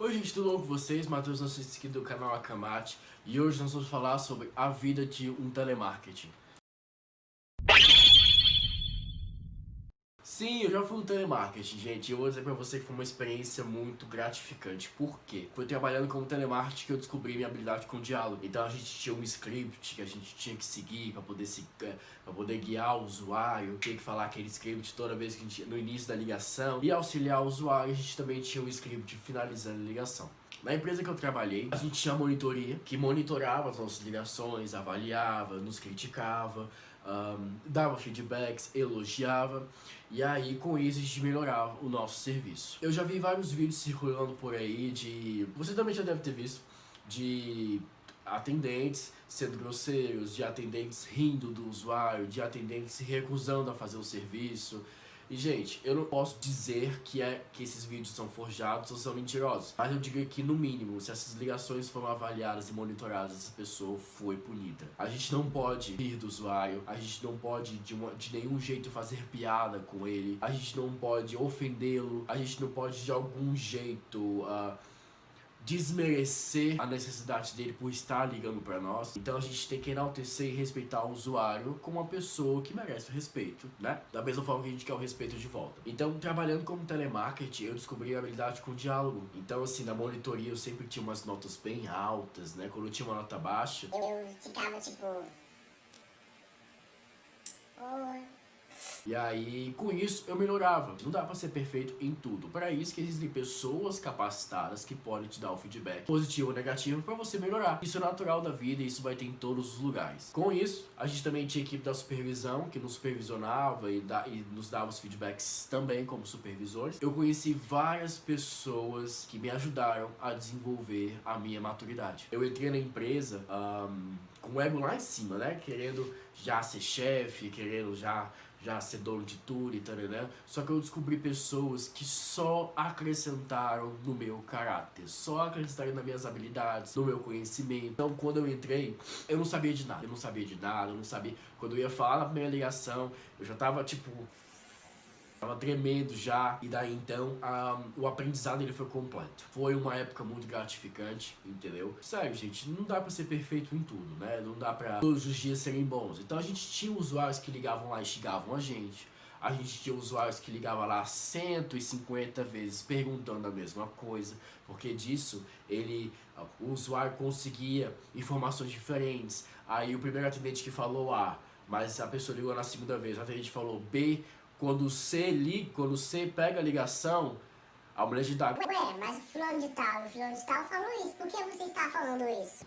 Oi gente, tudo bom com vocês? Matheus, nosso inscrito do canal Akamate, e hoje nós vamos falar sobre a vida de um telemarketing. Sim, eu já fui no telemarketing, gente, e eu vou dizer pra você que foi uma experiência muito gratificante. Por quê? Foi trabalhando como telemarketing que eu descobri minha habilidade com diálogo. Então a gente tinha um script que a gente tinha que seguir pra poder guiar o usuário, tinha que falar aquele script toda vez que a gente, no início da ligação, e auxiliar o usuário. A gente também tinha um script finalizando a ligação. Na empresa que eu trabalhei, a gente tinha monitoria, que monitorava as nossas ligações, avaliava, nos criticava, dava feedbacks, elogiava, e aí com isso a gente melhorava o nosso serviço. Eu já vi vários vídeos circulando por aí você também já deve ter visto, de atendentes sendo grosseiros, de atendentes rindo do usuário, de atendentes se recusando a fazer o serviço. E, gente, eu não posso dizer que esses vídeos são forjados ou são mentirosos, mas eu digo que, no mínimo, se essas ligações foram avaliadas e monitoradas, essa pessoa foi punida. A gente não pode rir do usuário, a gente não pode de nenhum jeito fazer piada com ele, a gente não pode ofendê-lo, a gente não pode de algum jeito desmerecer a necessidade dele por estar ligando pra nós. Então a gente tem que enaltecer e respeitar o usuário como uma pessoa que merece o respeito, né? Da mesma forma que a gente quer o respeito de volta. Então, trabalhando como telemarketing, eu descobri a habilidade com diálogo. Então, assim, na monitoria eu sempre tinha umas notas bem altas, né? Quando eu tinha uma nota baixa, eu ficava tipo... Oi. e aí, com isso, eu melhorava. Não dá pra ser perfeito em tudo. Para isso que existem pessoas capacitadas que podem te dar o feedback positivo ou negativo pra você melhorar. Isso é natural da vida e isso vai ter em todos os lugares. Com isso, a gente também tinha a equipe da supervisão, que nos supervisionava e nos dava os feedbacks também como supervisores. Eu conheci várias pessoas que me ajudaram a desenvolver a minha maturidade. Eu entrei na empresa com o ego lá em cima, né? Querendo já ser chefe, querendo já ser dono de tudo e tal, né? Só que eu descobri pessoas que só acrescentaram no meu caráter, só acrescentaram nas minhas habilidades, no meu conhecimento. Então, quando eu entrei, eu não sabia de nada, eu não sabia. Quando eu ia falar na primeira ligação, eu já tava tipo... tava tremendo já, e daí então o aprendizado ele foi completo. Foi uma época muito gratificante, entendeu? Sério, gente, não dá pra ser perfeito em tudo, né? Não dá pra todos os dias serem bons. Então a gente tinha usuários que ligavam lá e xingavam a gente. A gente tinha usuários que ligavam lá 150 vezes perguntando a mesma coisa, porque disso o usuário conseguia informações diferentes. Aí o primeiro atendente que falou A, mas a pessoa ligou na segunda vez, o atendente falou B. Quando você pega a ligação, a mulher de idade... Ué, mas o fulano de tal falou isso. Por que você está falando isso?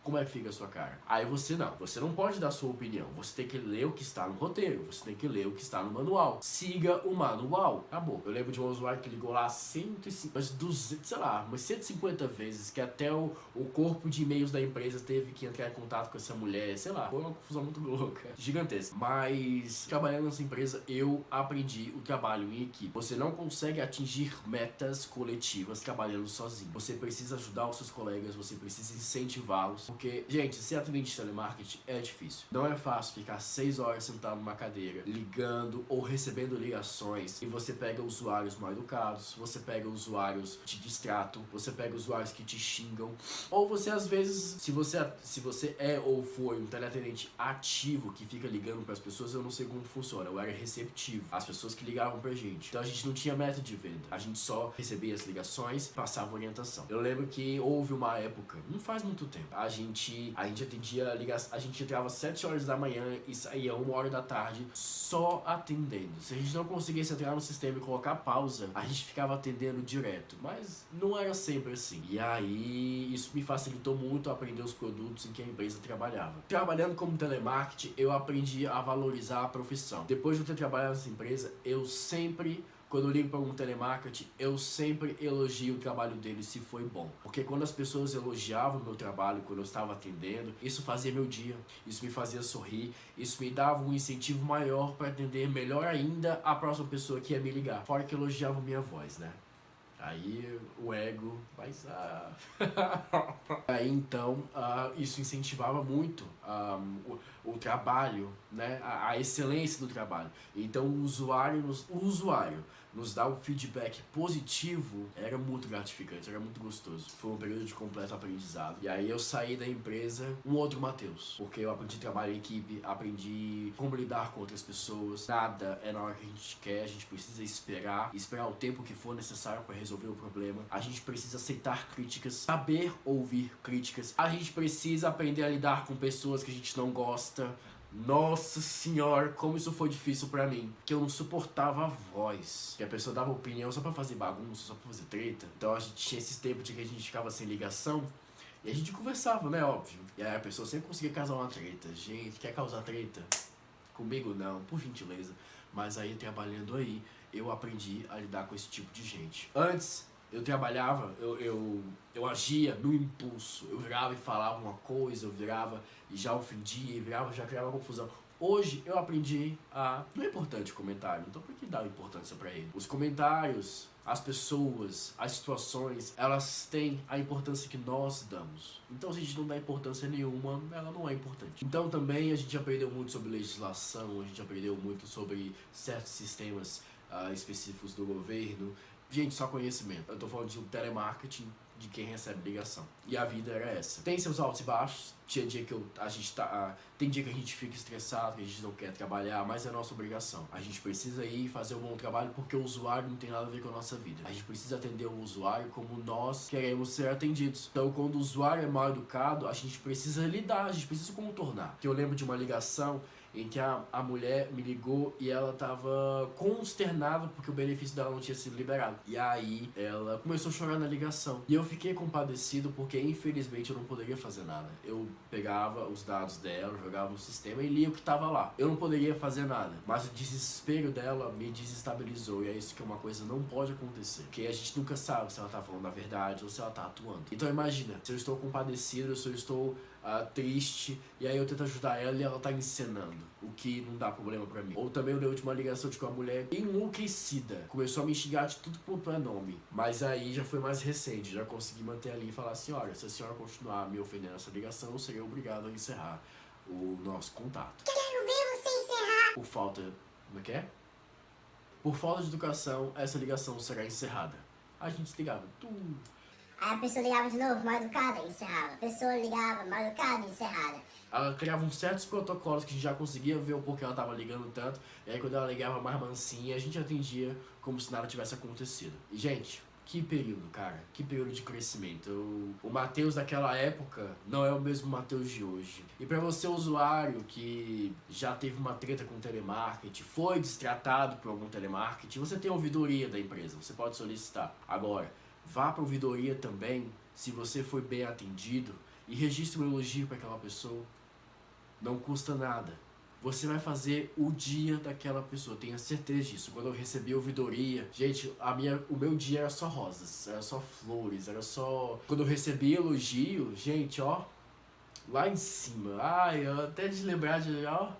Como é que fica a sua cara? Aí você não pode dar sua opinião. Você tem que ler o que está no roteiro, você tem que ler o que está no manual. Siga o manual. Acabou. Eu lembro de um usuário que ligou lá 150 vezes, que até o corpo de e-mails da empresa teve que entrar em contato com essa mulher, sei lá. Foi uma confusão muito louca, gigantesca. Mas, trabalhando nessa empresa, eu aprendi o trabalho em equipe. Você não consegue atingir metas coletivas trabalhando sozinho. Você precisa ajudar os seus colegas, você precisa incentivá-los. Porque, gente, ser atendente de telemarketing é difícil. Não é fácil ficar 6 horas sentado numa cadeira, ligando ou recebendo ligações, e você pega usuários mal educados, você pega usuários de distrato, você pega usuários que te xingam, ou você, às vezes, se você é ou foi um teleatendente ativo que fica ligando para as pessoas, eu não sei como funciona, eu era receptivo, as pessoas que ligavam pra gente. Então a gente não tinha método de venda, a gente só recebia as ligações, passava orientação. Eu lembro que houve uma época, não faz muito tempo, a gente atendia ligação, a gente entrava às 7 horas da manhã e saía 1 hora da tarde só atendendo. Se a gente não conseguisse entrar no sistema e colocar pausa, a gente ficava atendendo direto, mas não era sempre assim. E aí isso me facilitou muito a aprender os produtos em que a empresa trabalhava. Trabalhando como telemarketing, eu aprendi a valorizar a profissão. Depois de eu ter trabalhado nessa empresa, quando eu ligo para um telemarketing, eu sempre elogio o trabalho dele se foi bom. Porque quando as pessoas elogiavam o meu trabalho, quando eu estava atendendo, isso fazia meu dia, isso me fazia sorrir, isso me dava um incentivo maior para atender melhor ainda a próxima pessoa que ia me ligar. Fora que elogiavam minha voz, né? Aí o ego vai... Aí então isso incentivava muito o trabalho, né? A excelência do trabalho. Então o usuário nos dar um feedback positivo era muito gratificante, era muito gostoso. Foi um período de completo aprendizado. E aí eu saí da empresa um outro Matheus, porque eu aprendi trabalho em equipe, aprendi como lidar com outras pessoas. Nada é na hora que a gente quer, a gente precisa esperar o tempo que for necessário para resolver o problema. A gente precisa aceitar críticas, saber ouvir críticas. A gente precisa aprender a lidar com pessoas que a gente não gosta. Nossa senhora, como isso foi difícil pra mim. Que eu não suportava a voz. Que a pessoa dava opinião só pra fazer bagunça, só pra fazer treta. Então a gente tinha esses tempos de que a gente ficava sem ligação. E a gente conversava, né, óbvio. E aí a pessoa sempre conseguia causar uma treta. Gente, quer causar treta? Comigo não, por gentileza. Mas aí, trabalhando aí, eu aprendi a lidar com esse tipo de gente. Antes, eu trabalhava, eu agia no impulso. Eu virava e falava uma coisa, eu virava e já ofendia, já criava confusão. Hoje eu aprendi a... Não é importante o comentário, então por que dar importância pra ele? Os comentários, as pessoas, as situações, elas têm a importância que nós damos. Então se a gente não dá importância nenhuma, ela não é importante. Então também a gente aprendeu muito sobre legislação, a gente aprendeu muito sobre certos sistemas específicos do governo. Gente, só conhecimento. Eu tô falando de um telemarketing de quem recebe ligação. E a vida era essa. Tem seus altos e baixos. Tinha dia que tem dia que a gente fica estressado, que a gente não quer trabalhar, mas é nossa obrigação. A gente precisa ir fazer um bom trabalho porque o usuário não tem nada a ver com a nossa vida. A gente precisa atender o usuário como nós queremos ser atendidos. Então, quando o usuário é mal educado, a gente precisa lidar, a gente precisa contornar. Que eu lembro de uma ligação em que a mulher me ligou e ela tava consternada porque o benefício dela não tinha sido liberado. E aí ela começou a chorar na ligação. E eu fiquei compadecido porque infelizmente eu não poderia fazer nada. Eu pegava os dados dela, jogava no sistema e lia o que tava lá. Eu não poderia fazer nada, mas o desespero dela me desestabilizou. E é isso que uma coisa não pode acontecer. Porque a gente nunca sabe se ela tá falando a verdade ou se ela tá atuando. Então imagina, se eu estou compadecido, se eu estou triste, e aí eu tento ajudar ela e ela tá encenando, o que não dá problema pra mim. Ou também eu dei última ligação de que uma mulher enlouquecida começou a me xingar de tudo quanto é nome, mas aí já foi mais recente, já consegui manter ali e falar assim, olha, se a senhora continuar me ofendendo nessa ligação, eu serei obrigado a encerrar o nosso contato. Quero ver você encerrar. Por falta... Como é que é? Por falta de educação, essa ligação será encerrada. A gente desligava tudo. Aí a pessoa ligava de novo, mal educada, e encerrava. A pessoa ligava, mal educada, e encerrada. Ela criava uns certos protocolos que a gente já conseguia ver o porquê ela tava ligando tanto. E aí quando ela ligava mais mansinha, a gente atendia como se nada tivesse acontecido. E gente, que período, cara. Que período de crescimento. O Matheus daquela época não é o mesmo Matheus de hoje. E pra você, usuário, que já teve uma treta com telemarketing, foi destratado por algum telemarketing, você tem a ouvidoria da empresa, você pode solicitar. Agora, vá para a ouvidoria também, se você foi bem atendido, e registre um elogio para aquela pessoa. Não custa nada. Você vai fazer o dia daquela pessoa, tenha certeza disso. Quando eu recebi a ouvidoria, gente, o meu dia era só rosas, era só flores, era só... Quando eu recebi elogio, gente, ó, lá em cima, ai, até de lembrar de, ó...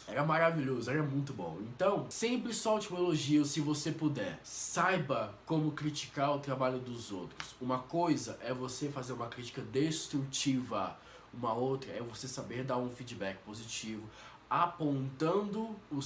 Era maravilhoso, era muito bom. Então, sempre solte um elogio se você puder. Saiba como criticar o trabalho dos outros. Uma coisa é você fazer uma crítica destrutiva. Uma outra é você saber dar um feedback positivo, apontando o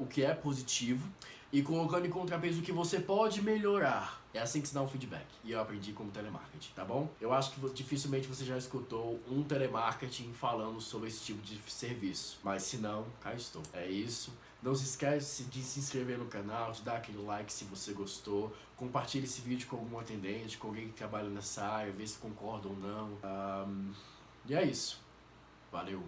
que é positivo e colocando em contrapeso o que você pode melhorar. É assim que se dá um feedback. E eu aprendi como telemarketing, tá bom? Eu acho que dificilmente você já escutou um telemarketing falando sobre esse tipo de serviço. Mas se não, cá estou. É isso. Não se esquece de se inscrever no canal, de dar aquele like se você gostou. Compartilhe esse vídeo com algum atendente, com alguém que trabalha nessa área, ver se concorda ou não. E é isso. Valeu!